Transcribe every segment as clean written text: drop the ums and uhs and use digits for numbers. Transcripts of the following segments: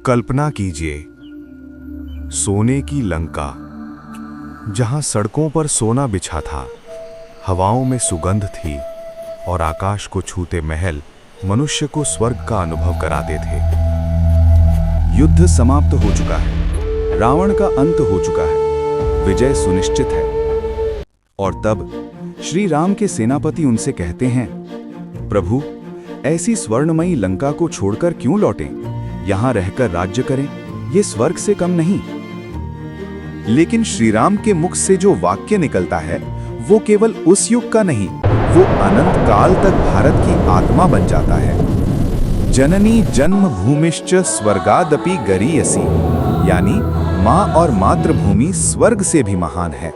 कल्पना कीजिए, सोने की लंका, जहां सड़कों पर सोना बिछा था, हवाओं में सुगंध थी और आकाश को छूते महल मनुष्य को स्वर्ग का अनुभव कराते थे। युद्ध समाप्त हो चुका है, रावण का अंत हो चुका है, विजय सुनिश्चित है। और तब श्री राम के सेनापति उनसे कहते हैं, प्रभु, ऐसी स्वर्णमयी लंका को छोड़कर क्यों लौटें? यहां रहकर राज्य करें, ये स्वर्ग से कम नहीं। लेकिन श्री राम के मुख से जो वाक्य निकलता है वो केवल उस युग का नहीं, वो अनंत काल तक भारत की आत्मा बन जाता है। जननी जन्म भूमिश्च स्वर्गादपि गरीयसी, यानी माँ और मातृभूमि स्वर्ग से भी महान है।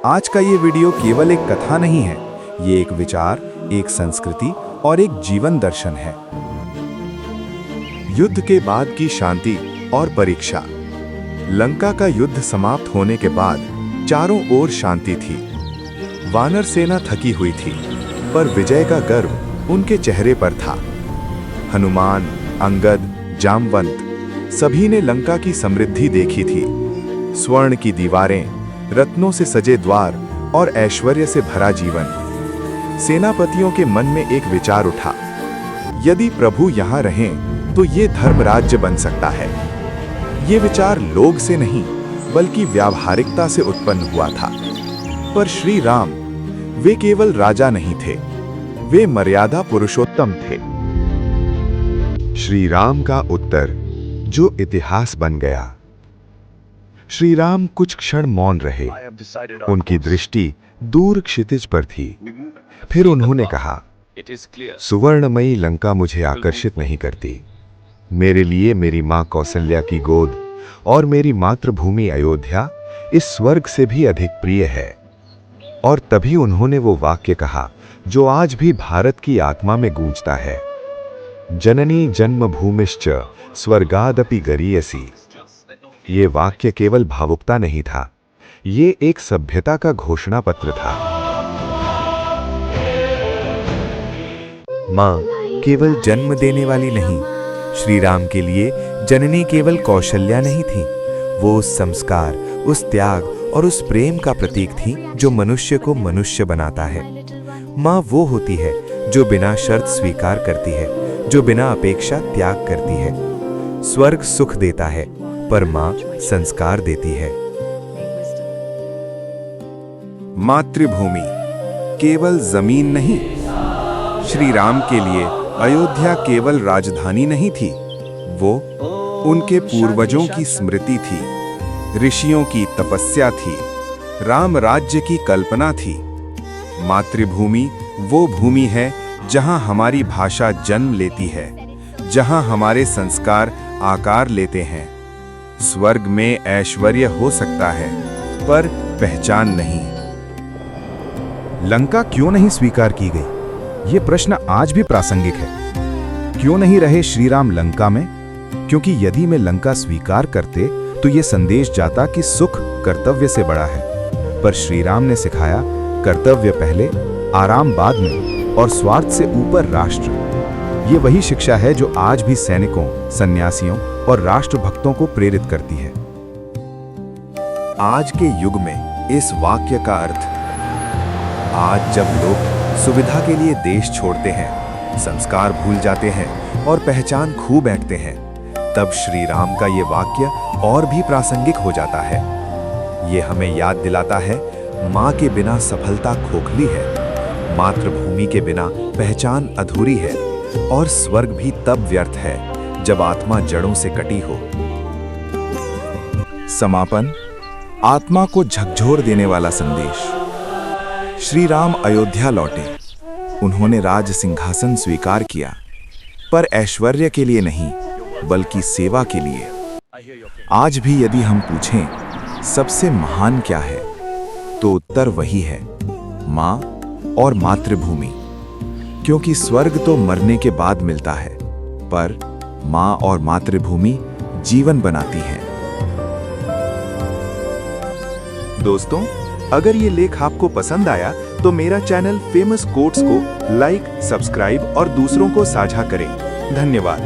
आज का ये वीडियो केवल एक कथा नहीं है, ये एक विचार, एक संस्कृति और एक जीवन दर्शन है। युद्ध के बाद की शांति और परीक्षा। लंका का युद्ध समाप्त होने के बाद चारों ओर शांति थी। वानर सेना थकी हुई थी, पर विजय का गर्व उनके चेहरे पर था। हनुमान, अंगद, जामवंत, सभी ने लंका की समृद्धि देखी थी। स्वर्ण की दीवारें, रत्नों से सजे द्वार और ऐश्वर्य से भरा जीवन। सेनापतियों के मन में एक विचार उठा, यदि प्रभु यहाँ रहें तो ये धर्म राज्य बन सकता है। ये विचार लोग से नहीं बल्कि व्यावहारिकता से उत्पन्न हुआ था। पर श्री राम, वे केवल राजा नहीं थे, वे मर्यादा पुरुषोत्तम थे। श्री राम का उत्तर, जो इतिहास बन गया। श्री राम कुछ क्षण मौन रहे, उनकी दृष्टि दूर क्षितिज पर थी। फिर उन्होंने कहा, सुवर्णमयी लंका मुझे आकर्षित नहीं करती। मेरे लिए मेरी मां कौशल्या की गोद और मेरी मातृभूमि अयोध्या इस स्वर्ग से भी अधिक प्रिय है। और तभी उन्होंने वो वाक्य कहा जो आज भी भारत की आत्मा में गूंजता है, जननी जन्मभूमिश्च स्वर्गादपि गरीयसी। ये वाक्य केवल भावुकता नहीं था, ये एक सभ्यता का घोषणा पत्र था। मां केवल जन्म देने वाली नहीं, श्री राम के लिए जननी केवल कौशल्या नहीं थी, वो उस संस्कार, उस त्याग और उस प्रेम का प्रतीक थी जो मनुष्य को मनुष्य बनाता है। माँ वो होती है जो बिना शर्त स्वीकार करती है, जो बिना अपेक्षा त्याग करती है। स्वर्ग सुख देता है, पर माँ संस्कार देती है। मातृभूमि केवल जमीन नहीं, श्री राम के लिए अयोध्या केवल राजधानी नहीं थी, वो उनके पूर्वजों की स्मृति थी, ऋषियों की तपस्या थी, राम राज्य की कल्पना थी। मातृभूमि वो भूमि है जहां हमारी भाषा जन्म लेती है, जहां हमारे संस्कार आकार लेते हैं। स्वर्ग में ऐश्वर्य हो सकता है, पर पहचान नहीं। लंका क्यों नहीं स्वीकार की गई? ये प्रश्न आज भी प्रासंगिक है। क्यों नहीं रहे श्री राम लंका में? क्योंकि यदि मैं लंका स्वीकार करते तो ये संदेश जाता कि सुख कर्तव्य से बड़ा है। पर श्री राम ने सिखाया, कर्तव्य पहले, आराम बाद में, और स्वार्थ से ऊपर राष्ट्र। ये वही शिक्षा है जो आज भी सैनिकों, सन्यासियों और राष्ट्रभक्तों को प्रेरित करती है। आज के युग में इस वाक्य का अर्थ, आज जब लोग सुविधा के लिए देश छोड़ते हैं, संस्कार भूल जाते हैं और पहचान खो बैठते हैं, तब श्री राम का ये वाक्य और भी प्रासंगिक हो जाता है। ये हमें याद दिलाता है, माँ के बिना सफलता खोखली है, मातृभूमि के बिना पहचान अधूरी है, और स्वर्ग भी तब व्यर्थ है जब आत्मा जड़ों से कटी हो। समापन, आत्मा को झकझोर देने वाला संदेश। श्री राम अयोध्या लौटे, उन्होंने राज सिंहासन स्वीकार किया, पर ऐश्वर्य के लिए नहीं बल्कि सेवा के लिए। आज भी यदि हम पूछें सबसे महान क्या है, तो उत्तर वही है, माँ और मातृभूमि। क्योंकि स्वर्ग तो मरने के बाद मिलता है, पर माँ और मातृभूमि जीवन बनाती है। दोस्तों, अगर ये लेख आपको पसंद आया तो मेरा चैनल फेमस कोट्स को लाइक, सब्सक्राइब और दूसरों को साझा करें। धन्यवाद।